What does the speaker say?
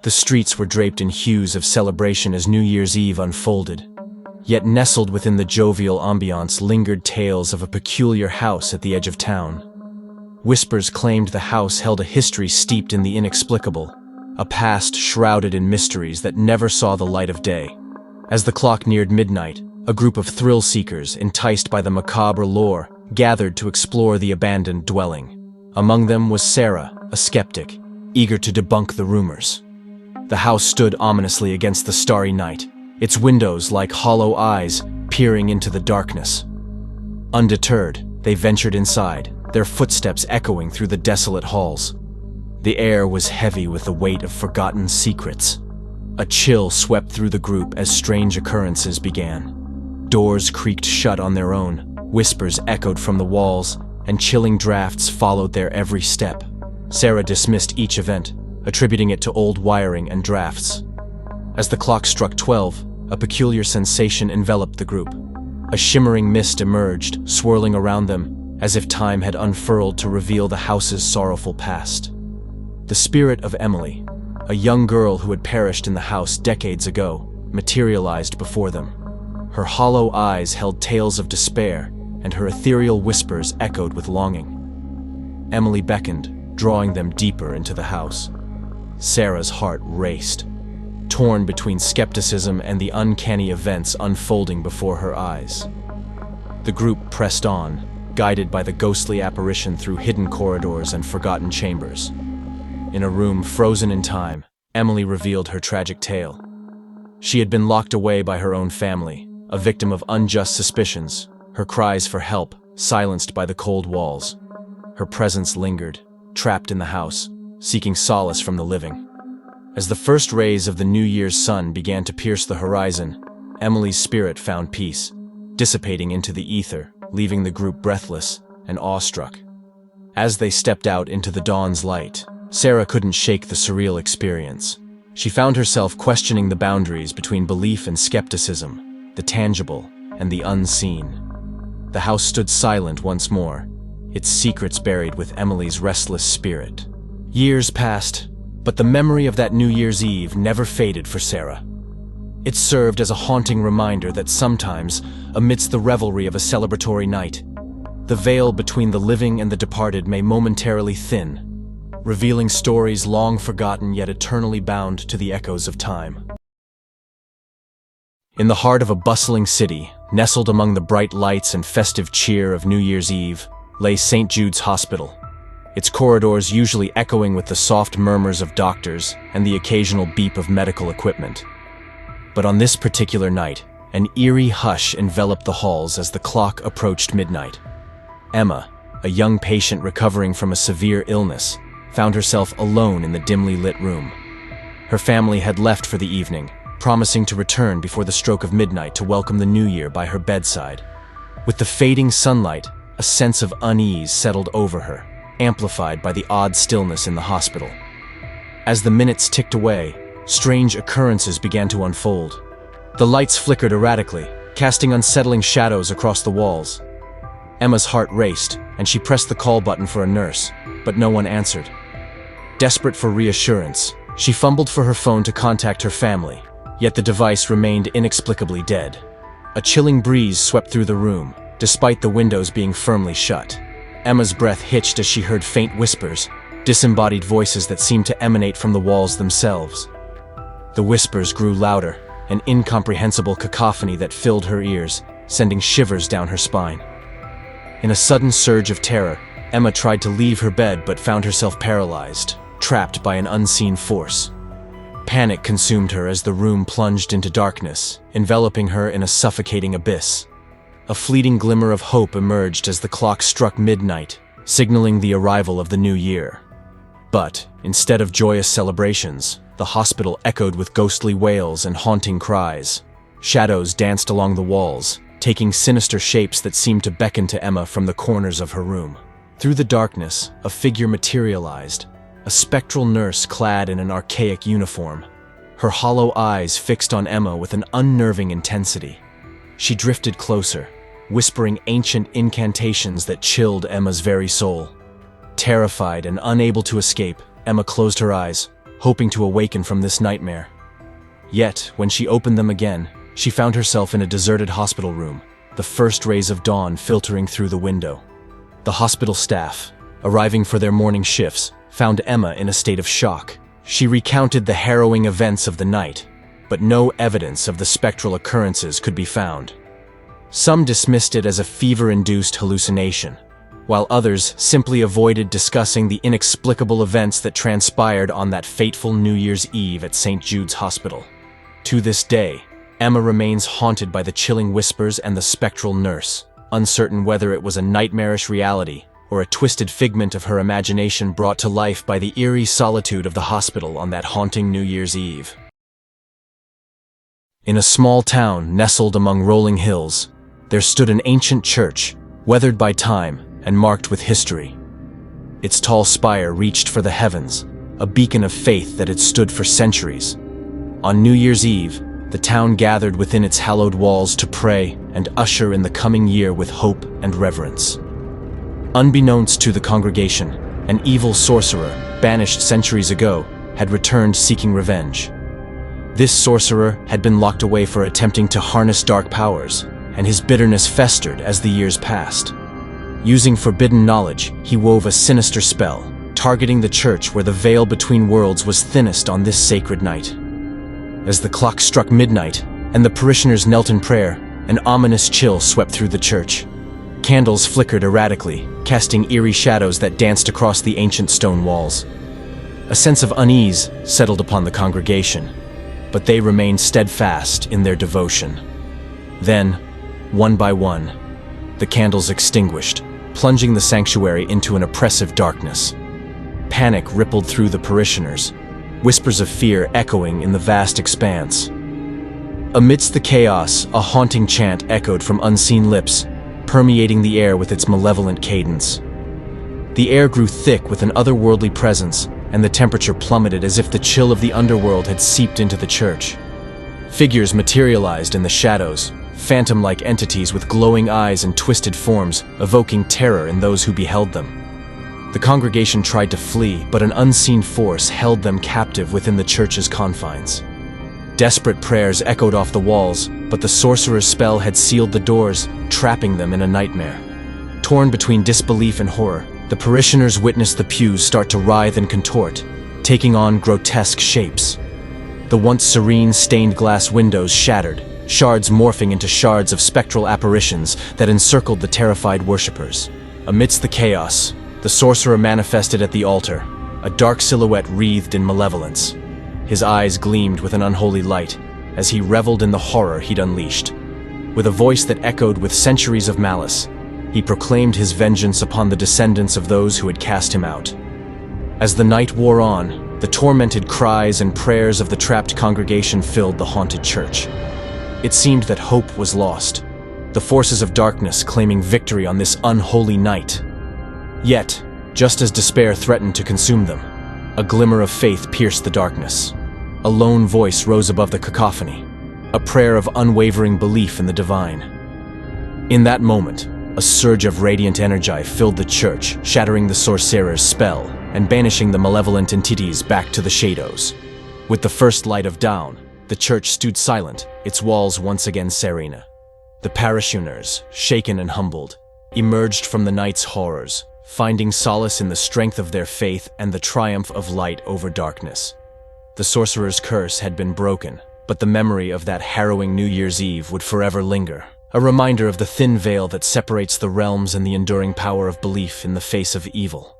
The streets were draped in hues of celebration as New Year's Eve unfolded. Yet nestled within the jovial ambiance lingered tales of a peculiar house at the edge of town. Whispers claimed the house held a history steeped in the inexplicable, a past shrouded in mysteries that never saw the light of day. As the clock neared midnight, a group of thrill-seekers, enticed by the macabre lore, gathered to explore the abandoned dwelling. Among them was Sarah, a skeptic, eager to debunk the rumors. The house stood ominously against the starry night, its windows like hollow eyes peering into the darkness. Undeterred, they ventured inside, their footsteps echoing through the desolate halls. The air was heavy with the weight of forgotten secrets. A chill swept through the group as strange occurrences began. Doors creaked shut on their own, whispers echoed from the walls, and chilling drafts followed their every step. Sarah dismissed each event, attributing it to old wiring and drafts. As the clock struck 12, a peculiar sensation enveloped the group. A shimmering mist emerged, swirling around them, as if time had unfurled to reveal the house's sorrowful past. The spirit of Emily, a young girl who had perished in the house decades ago, materialized before them. Her hollow eyes held tales of despair, and her ethereal whispers echoed with longing. Emily beckoned, drawing them deeper into the house. Sarah's heart raced, torn between skepticism and the uncanny events unfolding before her eyes. The group pressed on, guided by the ghostly apparition through hidden corridors and forgotten chambers. In a room frozen in time, Emily revealed her tragic tale. She had been locked away by her own family, a victim of unjust suspicions, her cries for help silenced by the cold walls. Her presence lingered, trapped in the house, seeking solace from the living. As the first rays of the New Year's sun began to pierce the horizon, Emily's spirit found peace, dissipating into the ether, leaving the group breathless and awestruck. As they stepped out into the dawn's light, Sarah couldn't shake the surreal experience. She found herself questioning the boundaries between belief and skepticism, the tangible and the unseen. The house stood silent once more, its secrets buried with Emily's restless spirit. Years passed, but the memory of that New Year's Eve never faded for Sarah. It served as a haunting reminder that sometimes, amidst the revelry of a celebratory night, the veil between the living and the departed may momentarily thin, revealing stories long forgotten yet eternally bound to the echoes of time. In the heart of a bustling city, nestled among the bright lights and festive cheer of New Year's Eve, lay St. Jude's Hospital, its corridors usually echoing with the soft murmurs of doctors and the occasional beep of medical equipment. But on this particular night, an eerie hush enveloped the halls as the clock approached midnight. Emma, a young patient recovering from a severe illness, found herself alone in the dimly lit room. Her family had left for the evening, promising to return before the stroke of midnight to welcome the new year by her bedside. With the fading sunlight, a sense of unease settled over her, amplified by the odd stillness in the hospital. As the minutes ticked away, strange occurrences began to unfold. The lights flickered erratically, casting unsettling shadows across the walls. Emma's heart raced, and she pressed the call button for a nurse, but no one answered. Desperate for reassurance, she fumbled for her phone to contact her family, yet the device remained inexplicably dead. A chilling breeze swept through the room, despite the windows being firmly shut. Emma's breath hitched as she heard faint whispers, disembodied voices that seemed to emanate from the walls themselves. The whispers grew louder, an incomprehensible cacophony that filled her ears, sending shivers down her spine. In a sudden surge of terror, Emma tried to leave her bed but found herself paralyzed, trapped by an unseen force. Panic consumed her as the room plunged into darkness, enveloping her in a suffocating abyss. A fleeting glimmer of hope emerged as the clock struck midnight, signaling the arrival of the new year. But, instead of joyous celebrations, the hospital echoed with ghostly wails and haunting cries. Shadows danced along the walls, taking sinister shapes that seemed to beckon to Emma from the corners of her room. Through the darkness, a figure materialized, a spectral nurse clad in an archaic uniform, her hollow eyes fixed on Emma with an unnerving intensity. She drifted closer, whispering ancient incantations that chilled Emma's very soul. Terrified and unable to escape, Emma closed her eyes, hoping to awaken from this nightmare. Yet, when she opened them again, she found herself in a deserted hospital room, the first rays of dawn filtering through the window. The hospital staff, arriving for their morning shifts, found Emma in a state of shock. She recounted the harrowing events of the night, but no evidence of the spectral occurrences could be found. Some dismissed it as a fever-induced hallucination, while others simply avoided discussing the inexplicable events that transpired on that fateful New Year's Eve at St. Jude's Hospital. To this day, Emma remains haunted by the chilling whispers and the spectral nurse, uncertain whether it was a nightmarish reality or a twisted figment of her imagination brought to life by the eerie solitude of the hospital on that haunting New Year's Eve. In a small town nestled among rolling hills, there stood an ancient church, weathered by time and marked with history. Its tall spire reached for the heavens, a beacon of faith that had stood for centuries. On New Year's Eve, the town gathered within its hallowed walls to pray and usher in the coming year with hope and reverence. Unbeknownst to the congregation, an evil sorcerer, banished centuries ago, had returned seeking revenge. This sorcerer had been locked away for attempting to harness dark powers, and his bitterness festered as the years passed. Using forbidden knowledge, he wove a sinister spell, targeting the church where the veil between worlds was thinnest on this sacred night. As the clock struck midnight, and the parishioners knelt in prayer, an ominous chill swept through the church. Candles flickered erratically, casting eerie shadows that danced across the ancient stone walls. A sense of unease settled upon the congregation, but they remained steadfast in their devotion. Then, one by one, the candles extinguished, plunging the sanctuary into an oppressive darkness. Panic rippled through the parishioners, whispers of fear echoing in the vast expanse. Amidst the chaos, a haunting chant echoed from unseen lips, permeating the air with its malevolent cadence. The air grew thick with an otherworldly presence, and the temperature plummeted as if the chill of the underworld had seeped into the church. Figures materialized in the shadows, phantom-like entities with glowing eyes and twisted forms, evoking terror in those who beheld them. The congregation tried to flee, but an unseen force held them captive within the church's confines. Desperate prayers echoed off the walls, but the sorcerer's spell had sealed the doors, trapping them in a nightmare. Torn between disbelief and horror, the parishioners witnessed the pews start to writhe and contort, taking on grotesque shapes. The once serene stained glass windows shattered, shards morphing into shards of spectral apparitions that encircled the terrified worshippers. Amidst the chaos, the sorcerer manifested at the altar, a dark silhouette wreathed in malevolence. His eyes gleamed with an unholy light as he reveled in the horror he'd unleashed. With a voice that echoed with centuries of malice, he proclaimed his vengeance upon the descendants of those who had cast him out. As the night wore on, the tormented cries and prayers of the trapped congregation filled the haunted church. It seemed that hope was lost, the forces of darkness claiming victory on this unholy night. Yet, just as despair threatened to consume them, a glimmer of faith pierced the darkness. A lone voice rose above the cacophony, a prayer of unwavering belief in the divine. In that moment, a surge of radiant energy filled the church, shattering the sorcerer's spell and banishing the malevolent entities back to the shadows. With the first light of dawn, the church stood silent, its walls once again serene. The parishioners, shaken and humbled, emerged from the night's horrors, finding solace in the strength of their faith and the triumph of light over darkness. The sorcerer's curse had been broken, but the memory of that harrowing New Year's Eve would forever linger, a reminder of the thin veil that separates the realms and the enduring power of belief in the face of evil.